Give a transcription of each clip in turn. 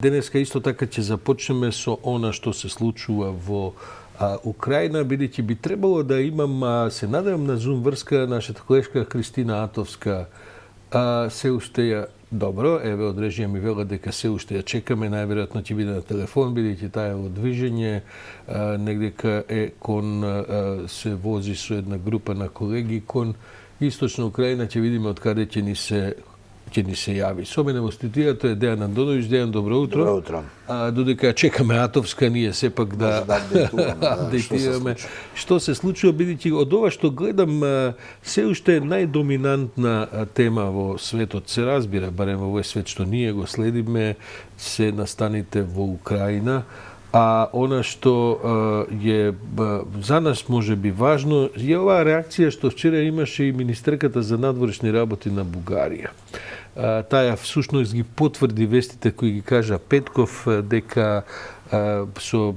Денеска исто така ќе започнеме со она што се случува во Украина, бидејќи би требало да имам, се надевам на Zoom врска, нашата колешка Христина Атовска се уште ја добро, еве од режија ми вела дека се уште ја чекаме, најверојатно ќе биде на телефон, бидејќи таа е во движење, негдека е кон се вози со една група на колеги кон Источна Украина, ќе видиме од каде ќе ни се јави. Со мене во студијата е Дејан Андоновиќ. Дејан, добро утро. Добро утро. Додека чекаме Атовска, ние сепак да апдейтираме што се случува, бидејќи од ова што гледам се уште е најдоминантна тема во светот. Се разбира, барем во овој свет што ние го следиме, се настаните во Украина. А она што е за нас може би важно е оваа реакција што вчера имаше и министерката за надворешни работи на Бугарија. Таа всушност ги потврди вестите кои ги кажа Петков дека со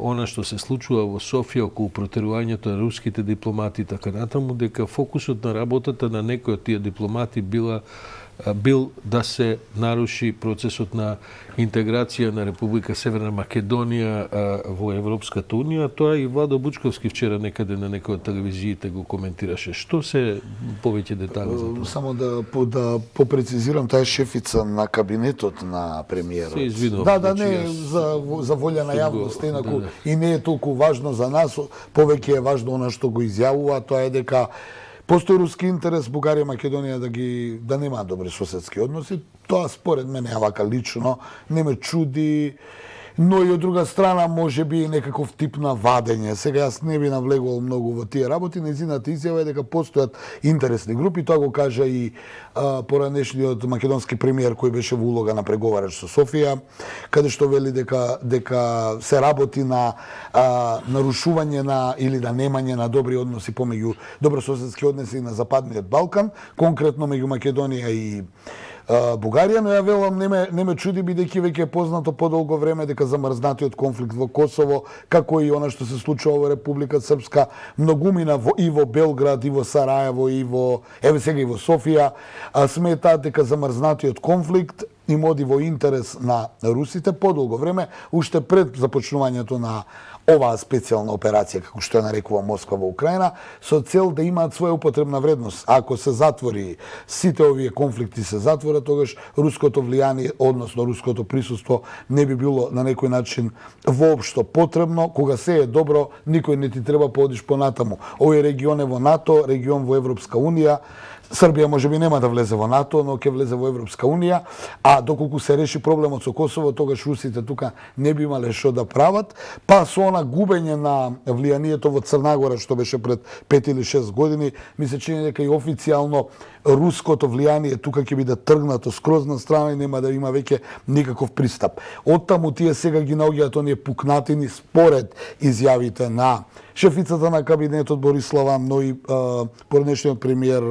она што се случува во Софија околу протерувањето на руските дипломати и така натаму, дека фокусот на работата на некои од тие дипломати бил да се наруши процесот на интеграција на Република Северна Македонија во Европската Унија. Тоа и Владо Бучковски вчера некаде на некој од телевизиите го коментираше. Што се повеќе детали за тоа? Само да попрецизирам, таа е шефица на кабинетот на премиерот. Се извинувам. Да, не за волја на јавноста, инаку и не е толку важно за нас, повеќе е важно она што го изјавува, тоа е дека постои руски интерес Бугарија и Македонија да немаат добри соседски односи. Тоа според мене вака лично не ме чуди, но и од друга страна може би некаков тип на вадење. Сега јас не би навлегувал многу во тие работи, нејзината изјава е дека постојат интересни групи, тоа го кажа и поранешниот македонски премиер кој беше во улога на преговарач со Софија, каде што вели дека се работи на нарушување на или да немање на добри односи помеѓу добрососедски односи на Западниот Балкан, конкретно меѓу Македонија и Бугарија, но ја велам не ме чуди бидејќи веќе е познато подолго време дека замрзнатиот конфликт во Косово, како и она што се случува во Република Српска, многумина и во Белград, и во Сараево, и во сега и во Софија, сметаат дека замрзнатиот конфликт им оди во интерес на русите подолго време, уште пред започнувањето на оваа специјална операција, како што ја нарекува Москва во Украина, со цел да имаат своја употребна вредност. Ако се затвори, сите овие конфликти се затворат, тогаш руското влијание, односно руското присуство, не би било на некој начин воопшто потребно. Кога се е добро, никој не ти треба подиш понатаму. Овој регион е во НАТО, регион во Европска Унија. Србија можеби нема да влезе во НАТО, но ќе влезе во Европска Унија, а доколку се реши проблемот со Косово, тогаш русите тука не би имале што да прават, па со она губење на влијанието во Црнагора што беше пред 5 или 6 години, ми се чини дека и официјално руското влијание тука ќе биде тргнато скроз на страна и нема да има веќе никаков пристап. Оттаму тие сега ги наоѓаат оние пукнатини според изјавите на шефицата на кабинетот Борислава, но и поранешниот премиер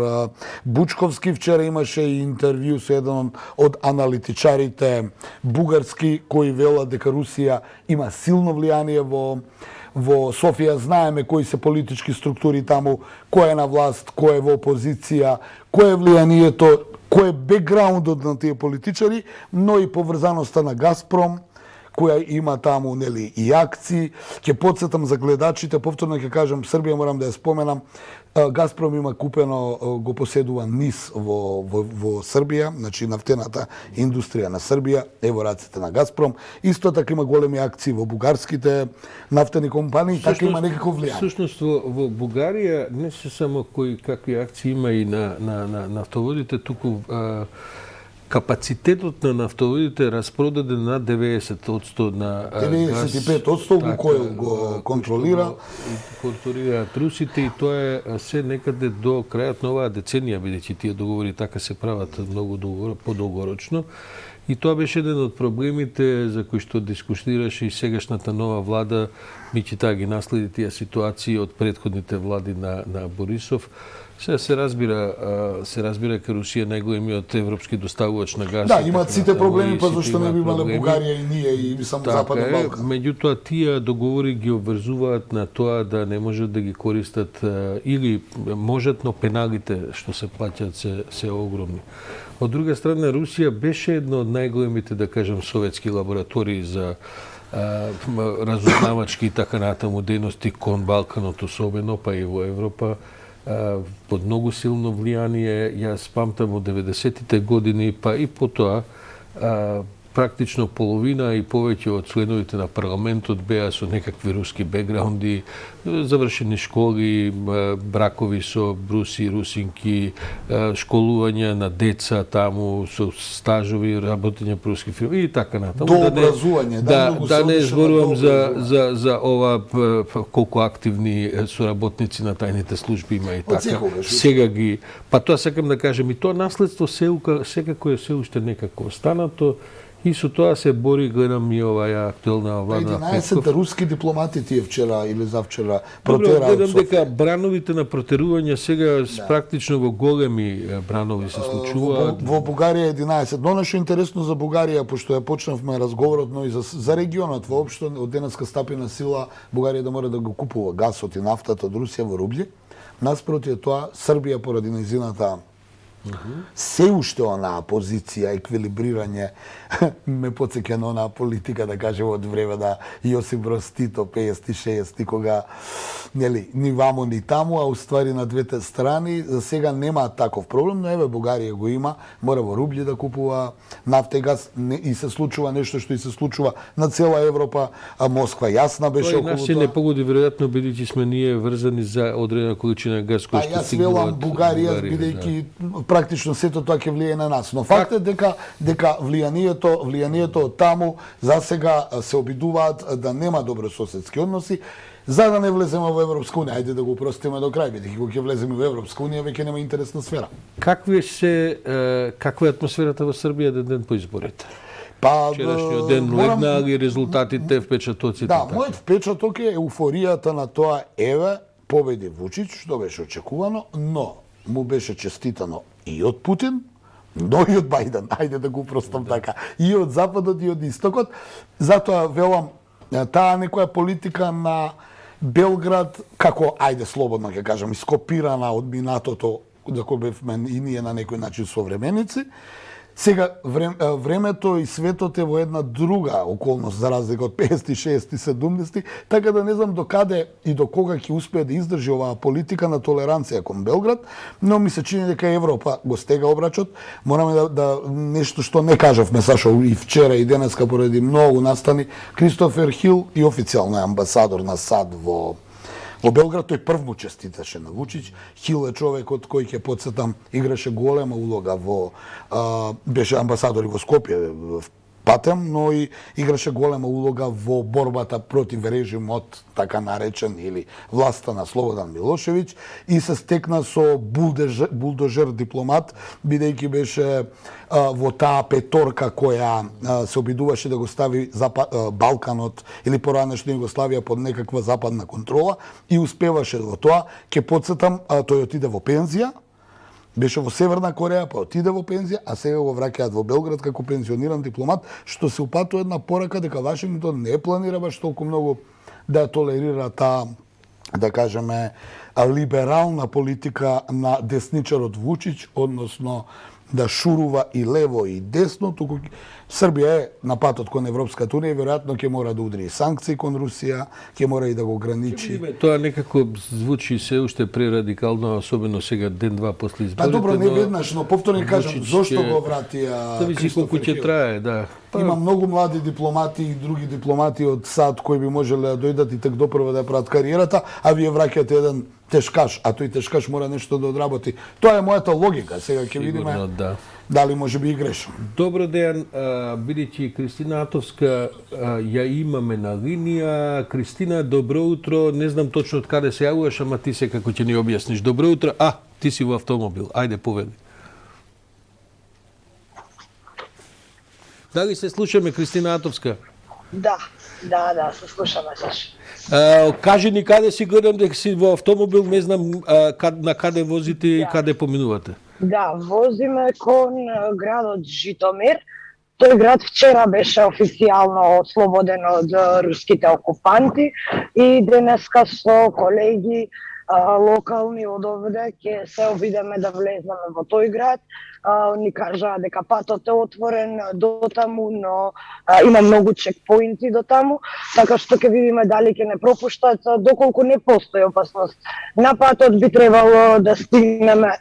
Бучковски. Вчера имаше и интервју со еден од аналитичарите бугарски кои велат дека Русија има силно влијание во Софија. Знаеме кои се политички структури таму, кој е на власт, кој е во опозиција, кој е влијанието, кој е бекграундот на тие политичари, но и поврзаноста на Газпром, која има таму и акции. Ќе потсетам за гледачите, повторно ќе кажам, Србија морам да ја споменам, Газпром има купено, го поседува НИС во Србија, значи нафтената индустрија на Србија е во рацете на Газпром. Исто така има големи акции во бугарските нафтени компании, така има некакво влијание. Всушност во Бугарија не се само какви акции има и на нафтоводите, туку капацитетот на нафтоводите е распродаден на 90% на 95% кој го контролира. Контролираат русите и тоа е се некаде до крајот на оваа деценија, бидејќи тие договори така се прават многу подолгорочно. И тоа беше еден од проблемите за кои што дискутираше и сегашната нова влада, меѓу таа ги наследи тие ситуации од претходните влади на Борисов. Сега се разбира дека Русија најголемиот европски доставувач на газ. Да, имаат сите проблеми, па зашто не би имале Бугарија и ние и само Западен Балкан. Меѓутоа тие договори ги обврзуваат на тоа да не можат да ги користат или можат, но пеналите што се плаќаат се огромни. Од друга страна, Русија беше едно од најголемите, да кажем, советски лаборатории за разузнавачки и така натаму дејности кон Балканот особено, па и во Европа, под многу силно влијание. Јас памтам од 90-тите години, па и потоа, практично половина и повеќе од членовите на парламентот беа со некакви руски бекграунди, завршени школи, бракови со руси, русинки, школување на деца таму, со стажови, работење по руски фирми и така натаму. До образување, да не зборувам за ова колку активни соработници на тајните служби има и така. Сега ги, па тоа сакам да кажем, и тоа наследство секако е се уште некако останато. И со тоа се бори, гледам и оваа актуелна влада. 11 руски дипломати тие вчера или завчера протераа. Гледам дека брановите на протерување сега практично во големи бранови се случуваат. Во Бугарија 11. Но нешто интересно за Бугарија, пошто ја почнавме разговорот, но и за регионот воопшто, од денеска стапи на сила Бугарија да мора да го купува гасот и нафтата од Русија во рубли. Наспроти тоа, Србија поради нејзината се уште онаа позиција, еквилибрирање, ме потсеќа на онаа политика, да кажем, од време на Јосип Броз Тито, 50-60, кога ни ваму ни таму, а уствари на двете страни, за сега нема таков проблем, но еве Бугарија го има, мора во рубли да купува нафта и газ, и се случува нешто што и се случува на цела Европа, а Москва јасна беше околу тоа. Нас се не погоди веројатно бидејќи сме ние врзани за одредена количина газ кој што стигнува од Бугарија, бидејќи практично сето тоа ќе влијае на нас. Но факт е дека влијанието од таму за сега се обидуваат да нема добрососедски односи, за да не влеземе во Европска унија. Ајде да го простиме до крај, бидејќи кога ќе влеземе во Европска унија веќе нема интересна сфера. Каква е атмосферата во Србија ден по изборите? Па вчерашниот ден легна ли резултатите, впечатоците? Да, мојот впечаток е еуфоријата на тоа, еве, победи Вучич, што беше очекувано, но му беше честитано и од Путин, но и од Бајден, ајде да го простам така, и од Западот и од Истокот. Затоа велам, таа некоја политика на Белград, како, ајде слободно ќе кажам, ископирана од минатото, за кој бевме и ние на некој начин современици. Сега времето и светот е во една друга околност за разлика од 50, 60, 70, така да не знам до каде и до кога ќе успее да издржи оваа политика на толеранција кон Белград, но ми се чини дека Европа го стега обрачот. Мораме да нешто што не кажавме, Сашо, и вчера и денеска поради многу настани, Кристофер Хил и официјално амбасадор на САД во Белград, тој прв му честиташе на Вучич. Хил е човекот кој, ќе потсетам, играше голема улога беше амбасадор и во Скопје патем, но и играше голема улога во борбата против режимот, така наречен, или власта на Слободан Милошевиќ, и се стекна со булдожер дипломат, бидејќи беше во таа петорка која се обидуваше да го стави Балканот или поранешна Југославија под некаква западна контрола, и успеваше во тоа. Ќе потсетам, тој отиде во пензија, беше во Северна Кореја, па отиде во пензија, а сега го враќаат во Белград како пензиониран дипломат, што се упатува една порака дека Вашингтон не планира баш толку многу да толерира таа, да кажеме, либерална политика на десничарот Вучич, односно да шурува и лево и десно, туку Србија е на патот кон Европската унија и веројатно ќе мора да удри санкции кон Русија, ќе мора и да го ограничи. Тоа некако звучи се уште прерадикално, особено сега ден-два после изборите. Па добро, не веднаш, но повторно кажам, зошто го вратија Кристофер Хил? Колку ќе трае, да. Има многу млади дипломати и други дипломати од САД кои би можеле да дојдат и так допрво да прават кариерата, а вие враќате еден тешкаш, а тој тешкаш мора нешто да одработи. Тоа е мојата логика, сега ќе видиме дали може би и грешам. Добро ден, бидејќи Кристина Атовска ја имаме на линија. Кристина, добро утро. Не знам точно од каде се јавуваш, ама ти се како ќе ни објасниш. Добро утро. Ти си во автомобил. Ајде, повели. Дали се слушаме, Кристина Атовска? Да, се слушаме, Саш. Кажи ни каде си, гледам дека си во автомобил, не знам на каде возите и каде поминувате. Да, возиме кон градот Житомир. Тој град вчера беше официјално ослободен од руските окупанти и денеска со колеги локални од овде ќе се обидеме да влезнеме во тој град. Ни кажаа дека патот е отворен до таму, но има многу чекпоинти до таму, така што ќе видиме дали ќе не пропуштат, доколку не постои опасност на патот, би требало да стигнеме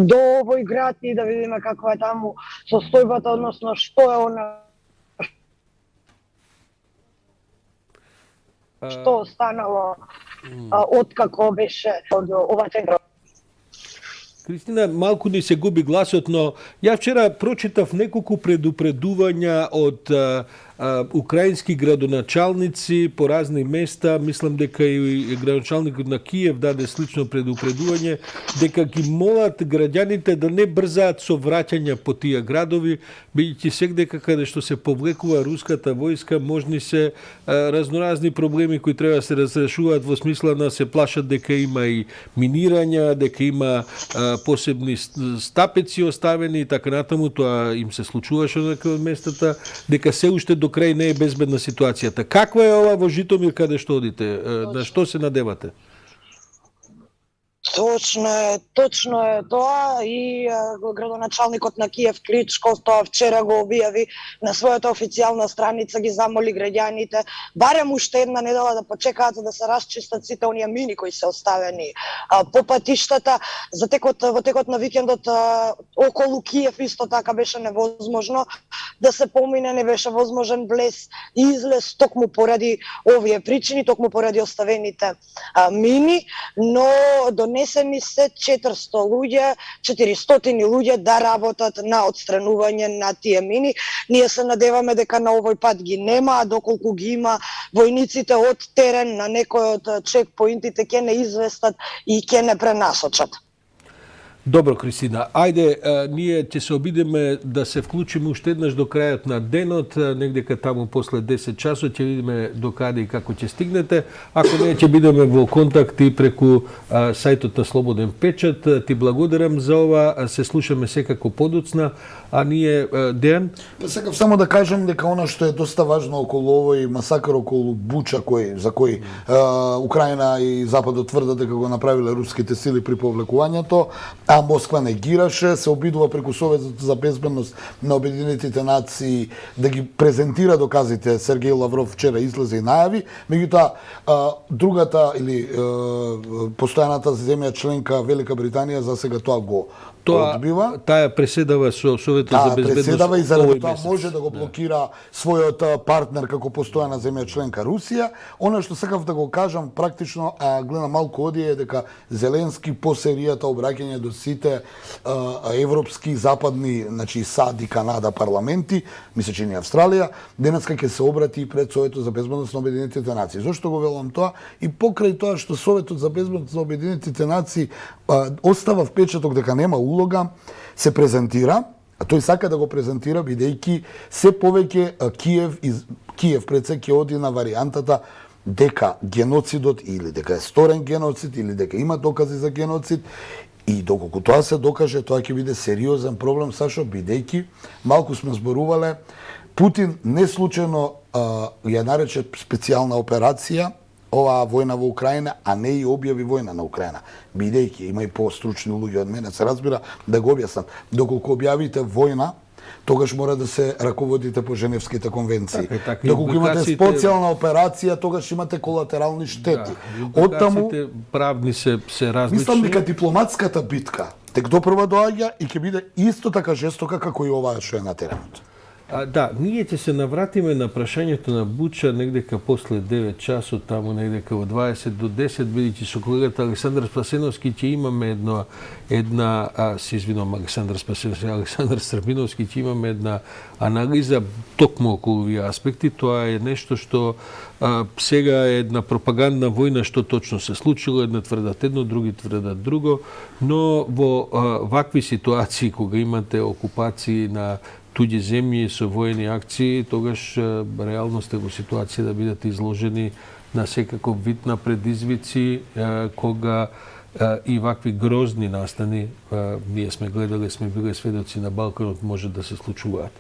до овој град и да видиме каква е таму состојбата, односно што е она што останало откако беше од ова центра. Кристина, малку ни се губи гласот, но ја вчера прочитав неколку предупредувања од украински градоначалници по разни места. Мислам дека и градоначалникот на Киев даде слично предупредување дека ги молат граѓаните да не брзаат со враќања по тие градови, бидејќи сегдека каде што се повлекува руската војска, можни се разноразни проблеми кои треба да се разрешуваат во смисла на се плашат дека има и минирања, дека има посебни стапеци оставени и така натаму. Тоа им се случуваше на некои од местата, дека се уште до крај не е безбедна ситуацијата. Каква е ова во Житомир каде што одите? На што се надевате? Точно е тоа и градоначалникот на Киев Кличко тоа вчера го објави на својата официјална страница, ги замоли граѓаните барем уште една недела да почекаат за да се расчистат сите оние мини кои се оставени по патиштата. Во текот на викендот околу Киев исто така беше невозможно да се помине, не беше возможен влез и излез токму поради овие причини, токму поради оставените мини, но донесени се 400 луѓе да работат на отстранување на тие мини. Ние се надеваме дека на овој пат ги нема, а доколку ги има, војниците од терен на некој од чекпоинтите ќе не известат и ќе не пренасочат. Добро, Кристина. Ајде, ние ќе се обидеме да се вклучиме уште еднаш до крајот на денот, негдека таму после 10 часот, ќе видиме до каде и како ќе стигнете. Ако не, ќе бидеме во контакт и преку сајтот на Слободен печат. Ти благодарам за ова, се слушаме секако подоцна, а ние, Дејан? Сакав само да кажем дека она што е доста важно околу овој масакар околу Буча, за кој Украина и Западот тврдат дека го направиле руските сили при повлекувањето, а Москва негираше, се обидува преку Советот за безбедност на Обединетите нации да ги презентира доказите. Сергеј Лавров вчера излезе и најави, меѓутоа другата или постојаната земја членка Велика Британија за сега тоа го одбива. Таа преседава со Советот за безбедност. Преседава и заради тоа може да го блокира својот партнер како постојана земја членка Русија. Она што сакав да го кажам практично, гледам малку одие, дека Зеленски по серијата обраќање до сите европски, западни, значи САД и Канада парламенти, мисля че и Австралија, денеска ќе се обрати пред Советот за безбедност на Обединетите нации. Зошто го велам тоа? И покрај тоа што Советот за безбедност на Обединетите нации остава впечаток дека нема улога, се презентира, а тој сака да го презентира бидејќи се повеќе Киев пред се ќе оди на варијантата дека геноцидот или дека е сторен геноцид или дека има докази за геноцид. И доколку тоа се докаже, тоа ќе биде сериозен проблем, Сашо, бидејќи малку сме зборувале, Путин не случајно ја нарече специјална операција оваа војна во Украина, а не и објави војна на Украина. Бидејќи има и постручни луѓе од мене, се разбира, да го објаснат. Доколку објавите војна, тогаш мора да се раководите по Женевските конвенции. Доколку имате специјална операција, тогаш имате колатерални штети. Оттаму правни се различни. Мислам дека дипломатската битка тек допрва доаѓа и ќе биде исто така жестока како и оваа што е на теренот. Да, ние ќе се навратиме на прашањето на Буча негдека после 9 часот, таму негдека во 20 до 10, бидејќи со колегата Александар Спасеновски ќе имаме Александар Србиновски ќе имаме една анализа токму околу овие аспекти. Тоа е нешто што сега е една пропагандна војна што точно се случило, една тврдат едно, други тврдат друго, но во вакви ситуации кога имате окупации на туѓи земји со воени акции, тогаш реално сте во ситуација да бидете изложени на секаков вид на предизвици, кога и вакви грозни настани, ние сме гледали, сме биле сведоци на Балканот, може да се случуваат.